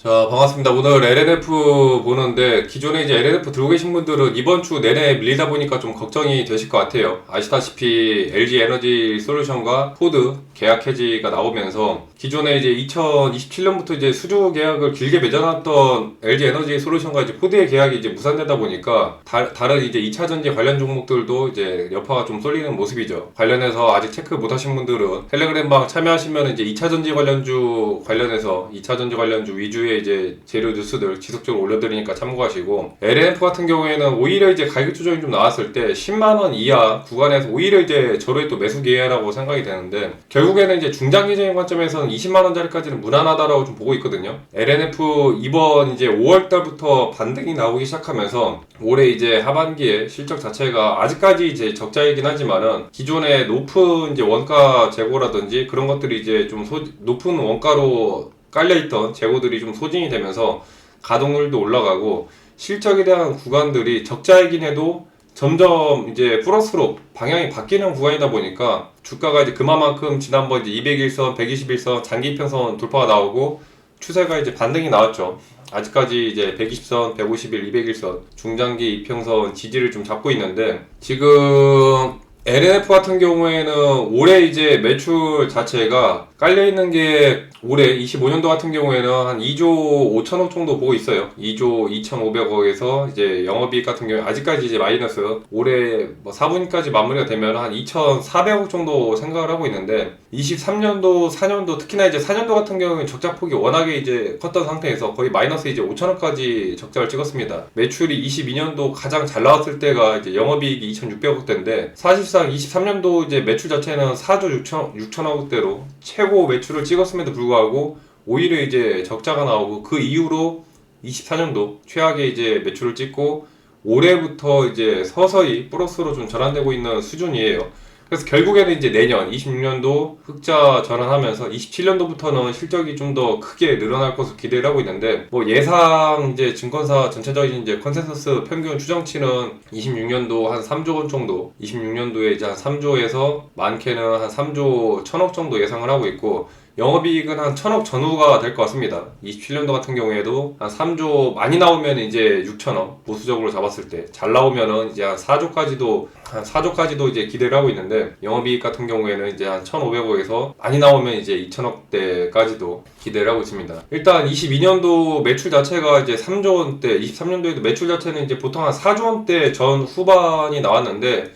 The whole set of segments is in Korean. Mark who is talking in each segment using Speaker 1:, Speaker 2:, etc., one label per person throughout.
Speaker 1: 자, 반갑습니다. 오늘 LNF 보는데, 기존에 이제 LNF 들고 계신 분들은 이번 주 내내 밀리다 보니까 좀 걱정이 되실 것 같아요. 아시다시피 LG 에너지 솔루션과 포드 계약 해지가 나오면서, 기존에 이제 2027년부터 이제 수주 계약을 길게 맺어놨던 LG 에너지 솔루션과 이제 포드의 계약이 이제 무산되다 보니까, 다른 이제 2차 전지 관련 종목들도 이제 여파가 좀 쏠리는 모습이죠. 관련해서 아직 체크 못 하신 분들은 텔레그램방 참여하시면 이제 2차 전지 관련주 관련해서 2차 전지 관련주 위주의 이제 재료 뉴스들 지속적으로 올려드리니까 참고하시고, LNF 같은 경우에는 오히려 이제 가격 조정이 좀 나왔을 때 10만원 이하 구간에서 오히려 이제 저로의 또 매수 기회라고 생각이 되는데, 결국에는 이제 중장기적인 관점에서는 20만원짜리까지는 무난하다라고 좀 보고 있거든요. LNF 이번 이제 5월달부터 반등이 나오기 시작하면서 올해 이제 하반기에 실적 자체가 아직까지 이제 적자이긴 하지만은, 기존의 높은 이제 원가 재고라든지 그런 것들이 이제 좀 높은 원가로 깔려있던 재고들이 좀 소진이 되면서 가동률도 올라가고, 실적에 대한 구간들이 적자이긴 해도 점점 이제 플러스로 방향이 바뀌는 구간이다 보니까, 주가가 이제 그만큼 지난번 이제 200일선, 121선 장기 이평선 돌파가 나오고 추세가 이제 반등이 나왔죠. 아직까지 이제 120선, 150일, 200일선 중장기 이평선 지지를 좀 잡고 있는데, 지금 LNF 같은 경우에는 올해 이제 매출 자체가 깔려있는 게, 올해 25년도 같은 경우에는 한 2조 5천억 정도 보고 있어요. 2조 2,500억에서 이제 영업이익 같은 경우에 아직까지 이제 마이너스, 올해 뭐 4분기까지 마무리가 되면 한 2,400억 정도 생각을 하고 있는데, 23년도, 4년도, 특히나 이제 4년도 같은 경우에는 적자폭이 워낙에 이제 컸던 상태에서 거의 마이너스 이제 5천억까지 적자를 찍었습니다. 매출이 22년도 가장 잘 나왔을 때가 이제 영업이익이 2,600억대인데, 사실상 23년도 이제 매출 자체는 4조 6천억대로 최고 매출을 찍었음에도 불구하고 오히려 이제 적자가 나오고, 그 이후로 24년도 최악의 이제 매출을 찍고 올해부터 이제 서서히 플러스로 좀 전환되고 있는 수준이에요. 그래서 결국에는 이제 내년 26년도 흑자 전환하면서 27년도부터는 실적이 좀 더 크게 늘어날 것으로 기대를 하고 있는데, 뭐 예상 이제 증권사 전체적인 이제 컨센서스 평균 추정치는 26년도 한 3조 원 정도, 26년도에 이제 한 3조에서 많게는 한 3조 1천억 정도 예상을 하고 있고, 영업이익은 한 1천억 전후가 될 것 같습니다. 27년도 같은 경우에도 한 3조, 많이 나오면 이제 6천억, 보수적으로 잡았을 때 잘 나오면은 이제 한 4조까지도 이제 기대를 하고 있는데, 영업이익 같은 경우에는 이제 한 1,500억에서 많이 나오면 이제 2천억대까지도 기대를 하고 있습니다. 일단 22년도 매출 자체가 이제 3조 원대, 23년도에도 매출 자체는 이제 보통 한 4조 원대 전 후반이 나왔는데,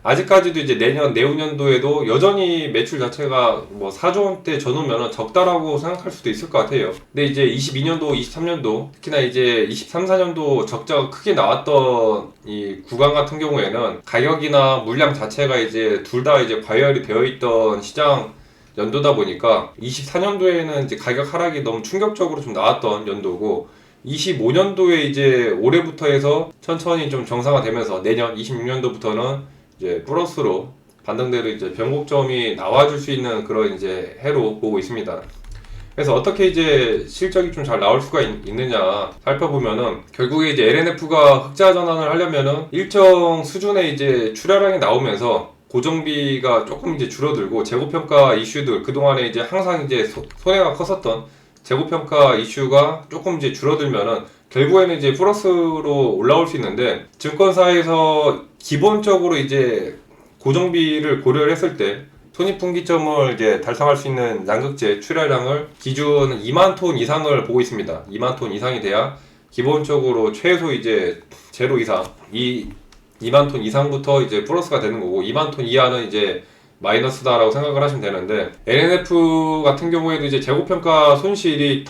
Speaker 1: 아직까지도 이제 내년, 내후년도에도 여전히 매출 자체가 뭐 4조 원대 전후면 적다라고 생각할 수도 있을 것 같아요. 근데 이제 22년도, 23년도, 특히나 이제 23, 4년도 적자가 크게 나왔던 이 구간 같은 경우에는 가격이나 물량 자체가 이제 둘 다 이제 과열이 되어 있던 시장 연도다 보니까, 24년도에는 이제 가격 하락이 너무 충격적으로 좀 나왔던 연도고, 25년도에 이제 올해부터 해서 천천히 좀 정상화되면서 내년 26년도부터는 이제 플러스로 반등대로 이제 변곡점이 나와줄 수 있는 그런 이제 해로 보고 있습니다. 그래서 어떻게 이제 실적이 좀 잘 나올 수가 있느냐 살펴보면은, 결국에 이제 LNF가 흑자 전환을 하려면은 일정 수준의 이제 출하량이 나오면서 고정비가 조금 이제 줄어들고, 재고평가 이슈들, 그동안에 이제 항상 이제 손해가 컸었던 재고평가 이슈가 조금 이제 줄어들면은 결국에는 이제 플러스로 올라올 수 있는데, 증권사에서 기본적으로 이제 고정비를 고려를 했을 때 손익분기점을 이제 달성할 수 있는 양극재 출하량을 기준 2만 톤 이상을 보고 있습니다. 2만 톤 이상이 돼야 기본적으로 최소 이제 제로 이상, 2만 톤 이상부터 이제 플러스가 되는 거고, 2만 톤 이하는 이제 마이너스다라고 생각을 하시면 되는데, LNF 같은 경우에도 이제 재고평가 손실이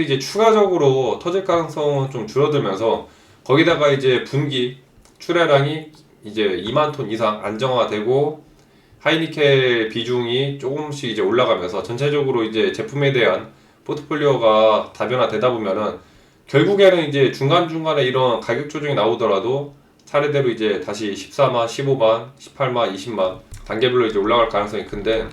Speaker 1: 이제 추가적으로 터질 가능성은 좀 줄어들면서, 거기다가 이제 분기 출하량이 이제 2만 톤 이상 안정화되고, 하이니켈 비중이 조금씩 이제 올라가면서 전체적으로 이제 제품에 대한 포트폴리오가 다변화되다 보면은, 결국에는 이제 중간중간에 이런 가격 조정이 나오더라도 차례대로 이제 다시 14만, 15만, 18만, 20만 단계별로 이제 올라갈 가능성이 큰데,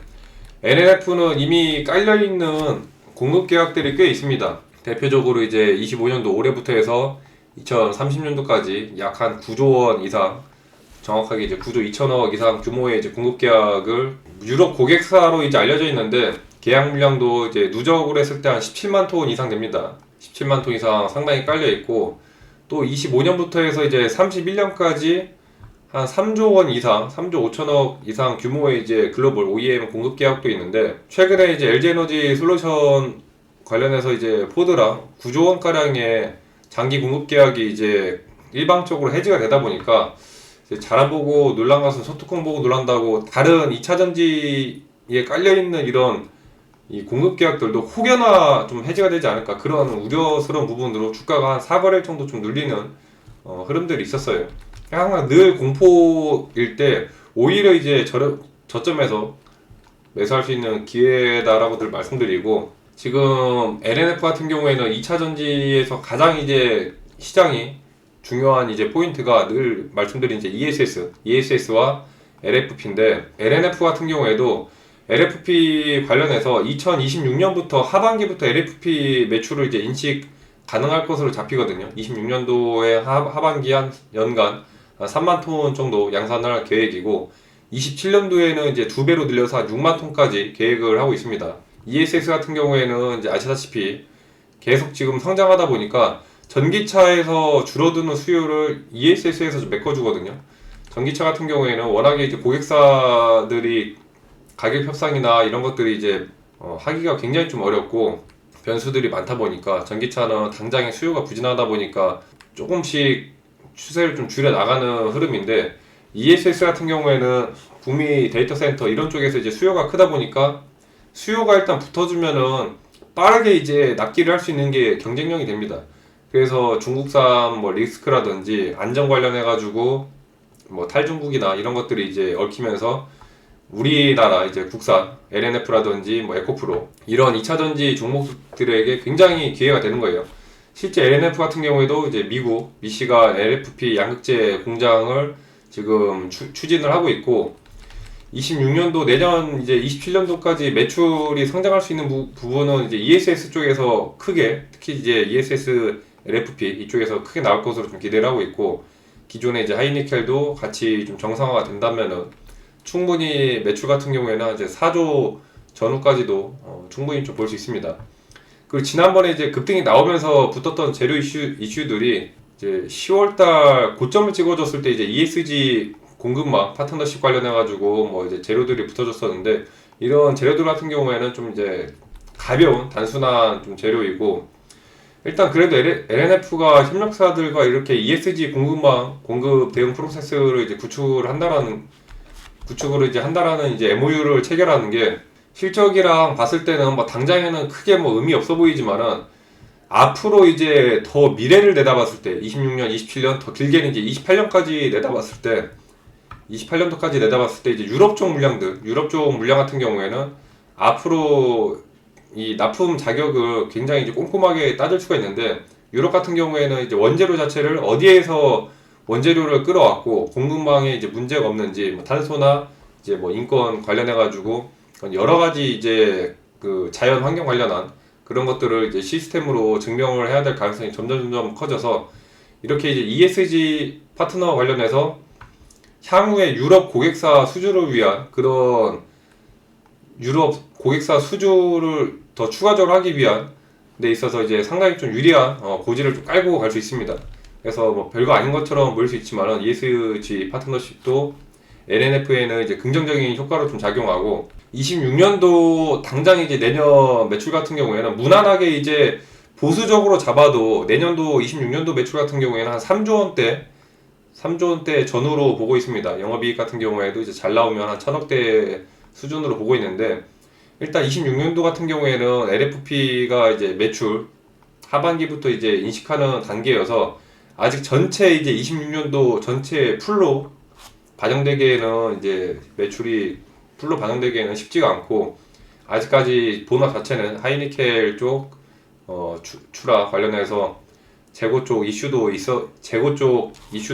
Speaker 1: LNF는 이미 깔려있는 공급 계약들이 꽤 있습니다. 대표적으로 이제 25년도 올해부터 해서 2030년도까지 약 한 9조 원 이상, 정확하게 이제 9조 2천억 이상 규모의 이제 공급 계약을 유럽 고객사로 이제 알려져 있는데, 계약 물량도 이제 누적으로 했을 때 한 17만 톤 이상 됩니다. 17만 톤 이상 상당히 깔려 있고, 또 25년부터 해서 이제 31년까지 한 3조 원 이상, 3조 5천억 이상 규모의 이제 글로벌 OEM 공급 계약도 있는데, 최근에 이제 LG 에너지 솔루션 관련해서 이제 포드랑 9조 원 가량의 장기 공급 계약이 이제 일방적으로 해지가 되다 보니까, 잘안 보고 놀란 것은 소뚜껑 보고 놀란다고, 다른 2차 전지에 깔려 있는 이런 이 공급 계약들도 혹여나 좀 해지가 되지 않을까, 그런 우려스러운 부분으로 주가가 한 4거래일 정도 좀 눌리는 흐름들이 있었어요. 항상 늘 공포일 때 오히려 이제 저점에서 매수할 수 있는 기회다라고 늘 말씀드리고, 지금 LNF 같은 경우에는 2차 전지에서 가장 이제 시장이 중요한 이제 포인트가 늘 말씀드린 이제 ESS와 LFP인데, LNF 같은 경우에도 LFP 관련해서 2026년부터 하반기부터 LFP 매출을 이제 인식 가능할 것으로 잡히거든요. 26년도에 하반기 한 연간 3만 톤 정도 양산할 계획이고, 27년도에는 이제 2배로 늘려서 한 6만 톤까지 계획을 하고 있습니다. ESS 같은 경우에는 이제 아시다시피 계속 지금 성장하다 보니까 전기차에서 줄어드는 수요를 ESS에서 좀 메꿔주거든요. 전기차 같은 경우에는 워낙에 이제 고객사들이 가격 협상이나 이런 것들이 이제 하기가 굉장히 좀 어렵고 변수들이 많다 보니까, 전기차는 당장의 수요가 부진하다 보니까 조금씩 추세를 좀 줄여 나가는 흐름인데, ESS 같은 경우에는 북미 데이터 센터 이런 쪽에서 이제 수요가 크다 보니까, 수요가 일단 붙어주면은 빠르게 이제 납기를 할 수 있는 게 경쟁력이 됩니다. 그래서 중국산 뭐 리스크라든지 안전 관련해 가지고 뭐 탈중국이나 이런 것들이 이제 얽히면서 우리나라 이제 국산 LNF라든지 뭐 에코프로 이런 2차 전지 종목들에게 굉장히 기회가 되는 거예요. 실제 LNF 같은 경우에도 이제 미국 미시간 LFP 양극재 공장을 지금 추진을 하고 있고, 26년도 내년 이제 27년도까지 매출이 성장할 수 있는 부분은 이제 ESS 쪽에서 크게, 특히 이제 ESS LFP 이쪽에서 크게 나올 것으로 좀 기대를 하고 있고, 기존의 이제 하이니켈도 같이 좀 정상화가 된다면은 충분히 매출 같은 경우에는 이제 4조 전후까지도 충분히 좀 볼 수 있습니다. 그리고 지난번에 이제 급등이 나오면서 붙었던 재료 이슈들이 이제 10월달 고점을 찍어줬을 때 이제 ESG 공급망 파트너십 관련해가지고 뭐 이제 재료들이 붙어졌었는데, 이런 재료들 같은 경우에는 좀 이제 가벼운 단순한 좀 재료이고, 일단 그래도 LNF가 협력사들과 이렇게 ESG 공급망 공급 대응 프로세스를 이제 구축을 이제 한다라는 이제 MOU를 체결하는 게, 실적이랑 봤을 때는 뭐 당장에는 크게 뭐 의미 없어 보이지만은, 앞으로 이제 더 미래를 내다봤을 때 26년, 27년, 더 길게는 이제 28년까지 내다봤을 때, 28년도까지 내다봤을 때 이제 유럽 쪽 물량 같은 경우에는 앞으로 이 납품 자격을 굉장히 이제 꼼꼼하게 따질 수가 있는데, 유럽 같은 경우에는 이제 원재료 자체를 어디에서 원재료를 끌어왔고 공급망에 이제 문제가 없는지, 뭐 탄소나 이제 뭐 인권 관련해 가지고 여러 가지 이제 그 자연 환경 관련한 그런 것들을 이제 시스템으로 증명을 해야 될 가능성이 점점 커져서, 이렇게 이제 ESG 파트너 관련해서 향후에 유럽 고객사 수주를 위한 그런 유럽 고객사 수주를 더 추가적으로 하기 위한 데 있어서 이제 상당히 좀 유리한 고지를 좀 깔고 갈 수 있습니다. 그래서 뭐 별거 아닌 것처럼 보일 수 있지만은 ESG 파트너십도 LNF에는 이제 긍정적인 효과로 좀 작용하고, 26년도 당장 이제 내년 매출 같은 경우에는 무난하게 이제 보수적으로 잡아도 내년도 26년도 매출 같은 경우에는 한 3조 원대 전후로 보고 있습니다. 영업이익 같은 경우에도 이제 잘 나오면 한 1,000억대 수준으로 보고 있는데, 일단 26년도 같은 경우에는 LFP가 이제 매출 하반기부터 이제 인식하는 단계여서, 아직 전체 이제 26년도 전체 풀로 반영되기에는 이제 매출이 풀로 반영되기에는 쉽지가 않고, 아직까지 본업 자체는 하이니켈 쪽 출하 관련해서 재고 쪽 이슈도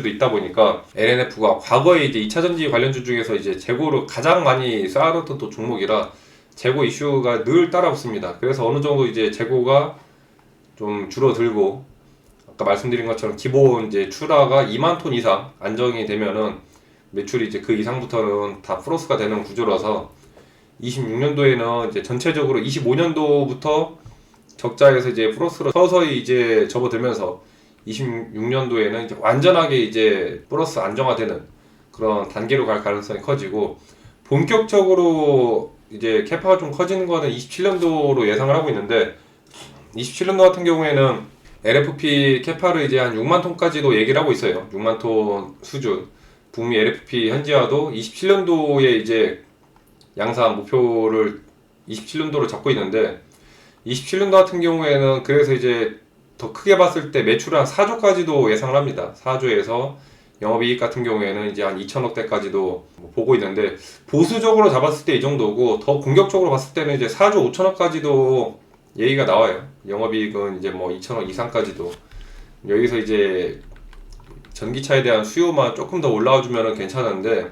Speaker 1: 있다 보니까, LNF가 과거에 이제 2차 전지 관련주 중에서 이제 재고를 가장 많이 쌓아뒀던 또 종목이라 재고 이슈가 늘 따라붙습니다. 그래서 어느 정도 이제 재고가 좀 줄어들고, 아까 말씀드린 것처럼 기본 이제 출하가 2만 톤 이상 안정이 되면은 매출이 이제 그 이상부터는 다 플러스가 되는 구조라서, 26년도에는 이제 전체적으로 25년도부터 적자에서 이제 플러스로 서서히 이제 접어들면서 26년도에는 이제 완전하게 이제 플러스 안정화되는 그런 단계로 갈 가능성이 커지고, 본격적으로 이제 캐파가 좀 커지는 거는 27년도로 예상을 하고 있는데, 27년도 같은 경우에는 LFP 캐파를 이제 한 6만 톤까지도 얘기를 하고 있어요. 6만 톤 수준. 북미 LFP 현지화도 27년도에 이제 양산 목표를 27년도로 잡고 있는데, 27년도 같은 경우에는 그래서 이제 더 크게 봤을 때 매출을 한 4조까지도 예상을 합니다. 4조에서 영업이익 같은 경우에는 이제 한 2천억대까지도 보고 있는데, 보수적으로 잡았을 때 이 정도고, 더 공격적으로 봤을 때는 이제 4조 5천억까지도 얘기가 나와요. 영업이익은 이제 뭐 2천억 이상까지도. 여기서 이제 전기차에 대한 수요만 조금 더 올라와주면 괜찮은데,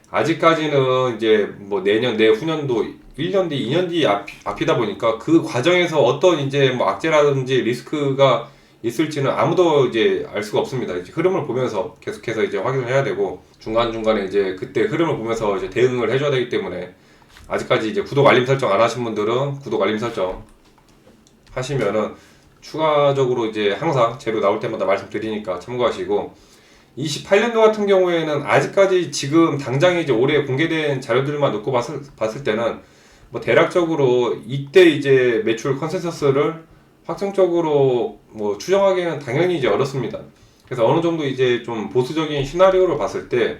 Speaker 1: 아직까지는 이제 뭐 내년, 내후년도 1년 뒤, 2년 뒤 앞이다 보니까 그 과정에서 어떤 이제 뭐 악재라든지 리스크가 있을지는 아무도 이제 알 수가 없습니다. 이제 흐름을 보면서 계속해서 이제 확인을 해야 되고, 중간중간에 이제 그때 흐름을 보면서 이제 대응을 해줘야 되기 때문에, 아직까지 이제 구독 알림 설정 안 하신 분들은 구독 알림 설정 하시면은 추가적으로 이제 항상 재료 나올 때마다 말씀드리니까 참고하시고, 28년도 같은 경우에는 아직까지 지금 당장 이제 올해 공개된 자료들만 놓고 봤을 때는 뭐 대략적으로 이때 이제 매출 컨센서스를 확정적으로 뭐 추정하기는 당연히 이제 어렵습니다. 그래서 어느 정도 이제 좀 보수적인 시나리오를 봤을 때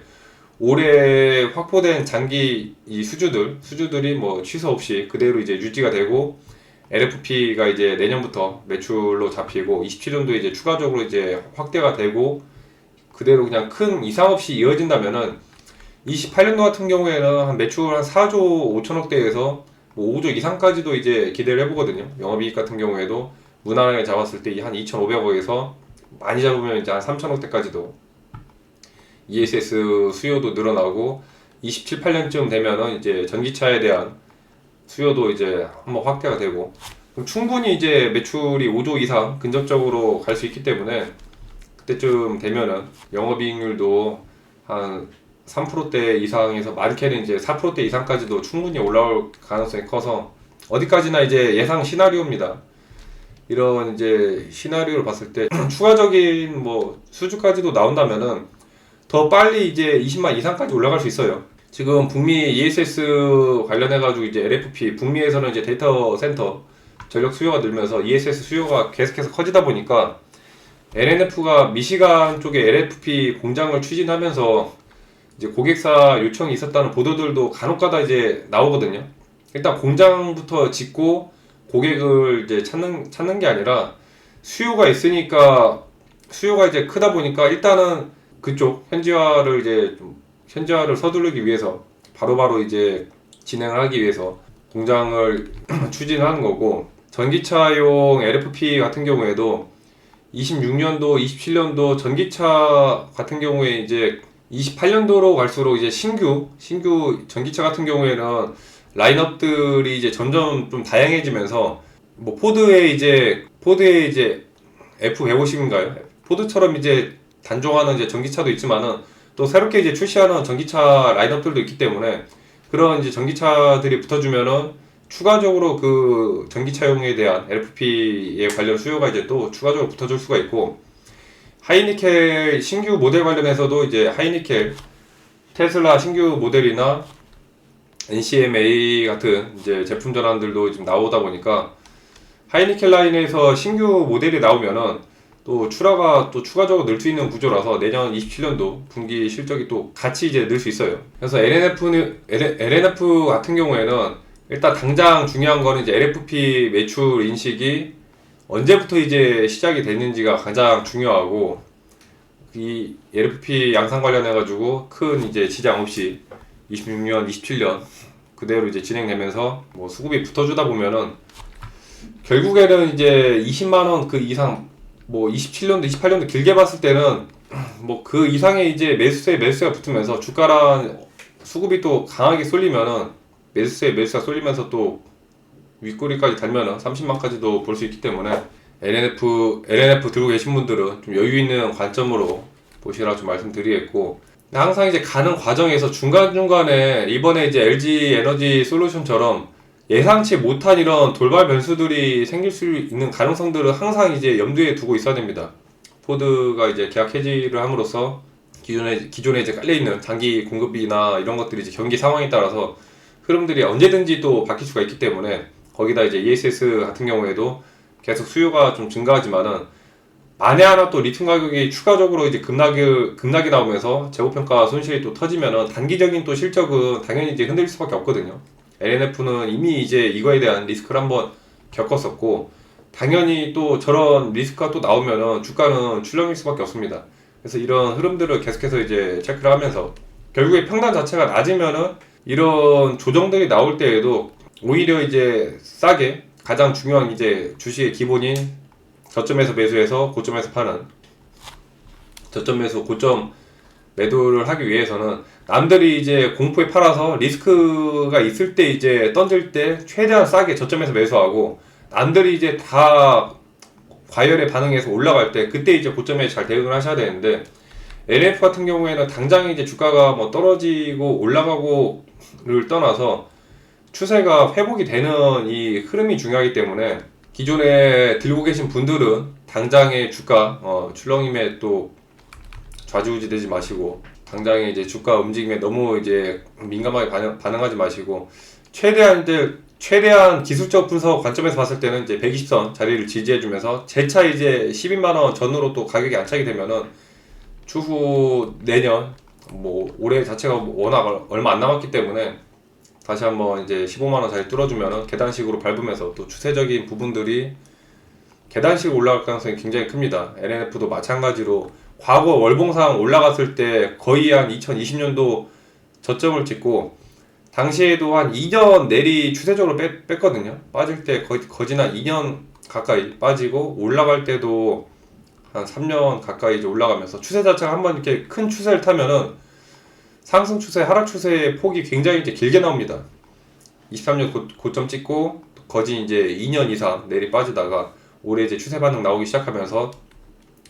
Speaker 1: 올해 확보된 장기 이 수주들이 뭐 취소 없이 그대로 이제 유지가 되고, LFP가 이제 내년부터 매출로 잡히고 27년도에 이제 추가적으로 이제 확대가 되고 그대로 그냥 큰 이상 없이 이어진다면은 28년도 같은 경우에는 한 매출 한 4조 5천억대에서 뭐 5조 이상까지도 이제 기대를 해보거든요. 영업이익 같은 경우에도 무난하게 잡았을 때 한 2,500억에서 많이 잡으면 이제 한 3천억대까지도 ESS 수요도 늘어나고, 27, 8년쯤 되면은 이제 전기차에 대한 수요도 이제 한번 확대가 되고, 그럼 충분히 이제 매출이 5조 이상 근접적으로 갈 수 있기 때문에, 그때쯤 되면은 영업이익률도 한 3%대 이상에서 많게는 이제 4%대 이상까지도 충분히 올라올 가능성이 커서, 어디까지나 이제 예상 시나리오입니다. 이런 이제 시나리오를 봤을 때 추가적인 뭐 수주까지도 나온다면은 더 빨리 이제 20만 이상까지 올라갈 수 있어요. 지금 북미 ESS 관련해가지고 이제 LFP, 북미에서는 이제 데이터 센터 전력 수요가 늘면서 ESS 수요가 계속해서 커지다 보니까 LNF가 미시간 쪽에 LFP 공장을 추진하면서 이제 고객사 요청이 있었다는 보도들도 간혹가다 이제 나오거든요. 일단 공장부터 짓고 고객을 이제 찾는 게 아니라, 수요가 있으니까, 수요가 이제 크다 보니까 일단은 그쪽 현지화를 서두르기 위해서 바로바로 이제 진행을 하기 위해서 공장을 추진하는 거고, 전기차용 LFP 같은 경우에도 26년도, 27년도 전기차 같은 경우에 이제 28년도로 갈수록 이제 신규 전기차 같은 경우에는 라인업들이 이제 점점 좀 다양해지면서, 뭐 포드의 이제 F150인가요? 포드처럼 이제 단종하는 이제 전기차도 있지만은, 또 새롭게 이제 출시하는 전기차 라인업들도 있기 때문에, 그런 이제 전기차들이 붙어주면은 추가적으로 그 전기차용에 대한 LFP에 관련 수요가 이제 또 추가적으로 붙어줄 수가 있고, 하이니켈 신규 모델 관련해서도 이제 하이니켈 테슬라 신규 모델이나 NCMA 같은 이제 제품 전환들도 지금 나오다 보니까, 하이니켈 라인에서 신규 모델이 나오면은 또 출하가 또 추가적으로 늘 수 있는 구조라서 내년 27년도 분기 실적이 또 같이 이제 늘 수 있어요. 그래서 LNF 같은 경우에는 일단 당장 중요한 거는 이제 LFP 매출 인식이 언제부터 이제 시작이 됐는지가 가장 중요하고, 이 LFP 양산 관련해가지고 큰 이제 지장 없이 26년, 27년 그대로 이제 진행되면서 뭐 수급이 붙어주다 보면은 결국에는 이제 20만원 그 이상, 뭐 27년도, 28년도 길게 봤을 때는 뭐 그 이상의 이제 매수세가 붙으면서 주가랑 수급이 또 강하게 쏠리면은 매수세가 쏠리면서 또 윗꼬리까지 달면은 30만까지도 볼 수 있기 때문에, LNF 들고 계신 분들은 좀 여유 있는 관점으로 보시라 좀 말씀드리겠고, 항상 이제 가는 과정에서 중간중간에 이번에 이제 LG 에너지 솔루션처럼 예상치 못한 이런 돌발 변수들이 생길 수 있는 가능성들을 항상 이제 염두에 두고 있어야 됩니다. 포드가 이제 계약 해지를 함으로써 기존에 이제 깔려있는 장기 공급이나 이런 것들이 이제 경기 상황에 따라서 흐름들이 언제든지 또 바뀔 수가 있기 때문에, 거기다 이제 ESS 같은 경우에도 계속 수요가 좀 증가하지만은 만에 하나 또 리튬 가격이 추가적으로 이제 급락이 나오면서 재고평가 손실이 또 터지면은 단기적인 또 실적은 당연히 이제 흔들릴 수밖에 없거든요. LNF는 이미 이제 이거에 대한 리스크를 한번 겪었었고, 당연히 또 저런 리스크가 또 나오면은 주가는 출렁일 수밖에 없습니다. 그래서 이런 흐름들을 계속해서 이제 체크를 하면서, 결국에 평단 자체가 낮으면은 이런 조정들이 나올 때에도 오히려 이제 싸게, 가장 중요한 이제 주식의 기본인 저점에서 매수해서 고점에서 파는, 저점 매수 고점 매도를 하기 위해서는 남들이 이제 공포에 팔아서 리스크가 있을 때 이제 던질 때 최대한 싸게 저점에서 매수하고, 남들이 이제 다 과열에 반응해서 올라갈 때 그때 이제 고점에 잘 대응을 하셔야 되는데, LF 같은 경우에는 당장 이제 주가가 뭐 떨어지고 올라가고를 떠나서 추세가 회복이 되는 이 흐름이 중요하기 때문에, 기존에 들고 계신 분들은 당장의 주가 출렁임에 또 좌지우지 되지 마시고, 당장의 이제 주가 움직임에 너무 이제 민감하게 반응하지 마시고, 최대한 기술적 분석 관점에서 봤을 때는 이제 120선 자리를 지지해주면서 재차 이제 12만원 전후로 또 가격이 안착이 되면은 추후 내년 뭐 올해 자체가 워낙 얼마 안 남았기 때문에 다시 한번 이제 15만원 자리 뚫어주면은 계단식으로 밟으면서 또 추세적인 부분들이 계단식으로 올라갈 가능성이 굉장히 큽니다. LNF도 마찬가지로 과거 월봉상 올라갔을 때 거의 한 2020년도 저점을 찍고, 당시에도 한 2년 내리 추세적으로 뺐거든요. 빠질 때 거진 한 2년 가까이 빠지고, 올라갈 때도 한 3년 가까이 이제 올라가면서 추세 자체가 한번 이렇게 큰 추세를 타면은 상승 추세, 하락 추세의 폭이 굉장히 이제 길게 나옵니다. 23년 고점 찍고 거진 이제 2년 이상 내리 빠지다가 올해 이제 추세 반등 나오기 시작하면서,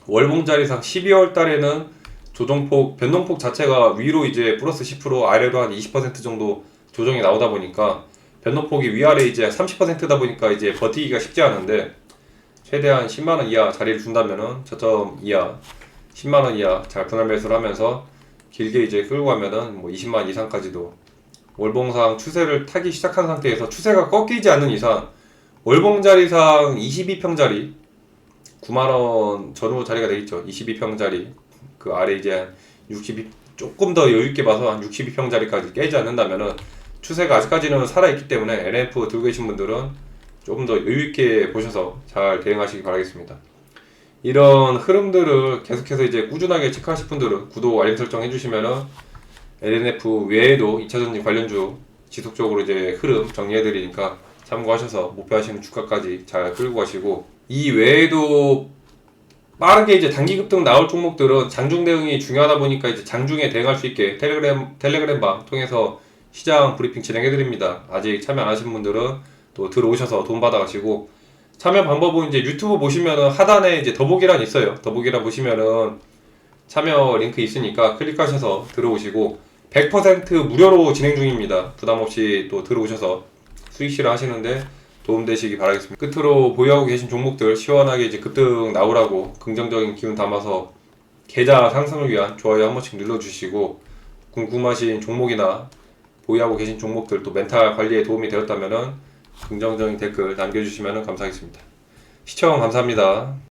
Speaker 1: 월봉자리상 12월 달에는 변동폭 자체가 위로 이제 플러스 10%, 아래로 한 20% 정도 조정이 나오다 보니까, 변동폭이 위아래 이제 30%다 보니까 이제 버티기가 쉽지 않은데, 최대한 10만원 이하 자리를 준다면은 저점 이하, 10만원 이하 잘 분할 매수를 하면서 길게 이제 끌고 가면은 뭐 20만 이상까지도, 월봉상 추세를 타기 시작한 상태에서 추세가 꺾이지 않는 이상 월봉자리상 22평 자리 9만원 전후 자리가 되겠죠. 22평 자리 그 아래 이제 62, 조금 더 여유있게 봐서 한 62평 자리까지 깨지 않는다면은 추세가 아직까지는 살아있기 때문에 LNF 들고 계신 분들은 조금 더 여유있게 보셔서 잘 대응하시기 바라겠습니다. 이런 흐름들을 계속해서 이제 꾸준하게 체크하실 분들은 구독, 알림 설정 해주시면은 LNF 외에도 2차전지 관련주 지속적으로 이제 흐름 정리해드리니까 참고하셔서 목표하시는 주가까지 잘 끌고 가시고, 이 외에도 빠르게 이제 단기 급등 나올 종목들은 장중 대응이 중요하다 보니까 이제 장중에 대응할 수 있게 텔레그램방 통해서 시장 브리핑 진행해드립니다. 아직 참여 안 하신 분들은 또 들어오셔서 돈 받아가시고, 참여 방법은 이제 유튜브 보시면은 하단에 이제 더보기란 있어요. 더보기란 보시면은 참여 링크 있으니까 클릭하셔서 들어오시고, 100% 무료로 진행 중입니다. 부담 없이 또 들어오셔서 수익 실현하시는데 도움되시기 바라겠습니다. 끝으로 보유하고 계신 종목들 시원하게 이제 급등 나오라고 긍정적인 기운 담아서 계좌 상승을 위한 좋아요 한 번씩 눌러주시고, 궁금하신 종목이나 보유하고 계신 종목들 또 멘탈 관리에 도움이 되었다면은 긍정적인 댓글 남겨주시면 감사하겠습니다. 시청 감사합니다.